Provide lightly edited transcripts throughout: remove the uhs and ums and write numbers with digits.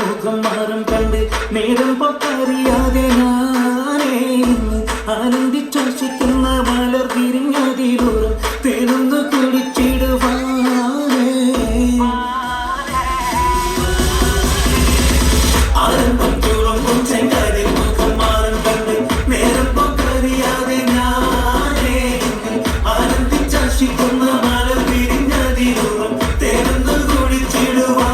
മുഖം മാറും കണ്ട് നേരം പൊക്കറിയാതെ ഞാനേ ആനന്ദിച്ചോഷിക്കുന്ന മലർ വിരിഞ്ഞതിലൂറും തേനൊന്ന് കുടിച്ചിടുവാനേ ആരംഭം തുളുമ്പും ചെങ്കാരിൽ മുഖം മാറും കണ്ട് നേരം പൊക്കറിയാതെ ഞാനേ ആനന്ദിച്ചോഷിക്കുന്ന മലർ വിരിഞ്ഞതിലൂറും തേനൊന്ന് കുടിച്ചിടുവാൻ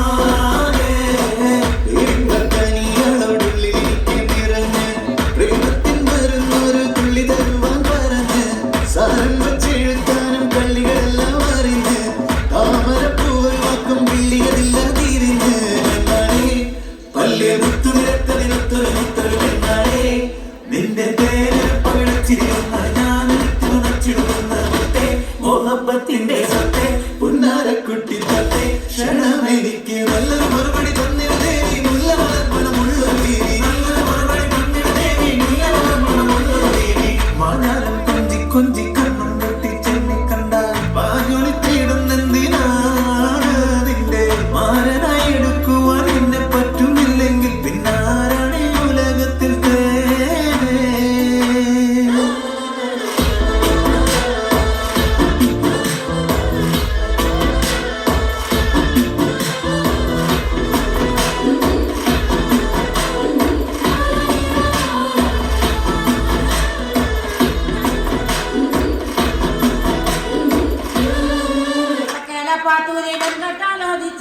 നിന്റെ മോഹപ്പത്തിന്റെ സത്തെ പുന്നാരക്കുട്ടി തത്തെ ക്ഷണമെനിക്ക് നല്ലൊരു മറുപടി തന്നിരുന്നേ മുല്ല വളർമണമുള്ളൊരു തീരി നല്ലൊരു മറുപടി തന്നിരുന്നേ മുല്ല വളർമണമുള്ളൊരു തീരി മാനാരം കൊഞ്ചി കൊഞ്ചി കണ്ണും വെട്ടി ചെന്നി കണ്ടാൽ പാഞ്ഞൊളിച്ചിടുന്നെന്തിനാണ് നിന്റെ മാരനായി എടുക്കുവാൻ എന്നെ പറ്റുന്നില്ലെങ്കിൽ പിന്നാരാണ് ഈ ഉലകത്തിൽ Pato de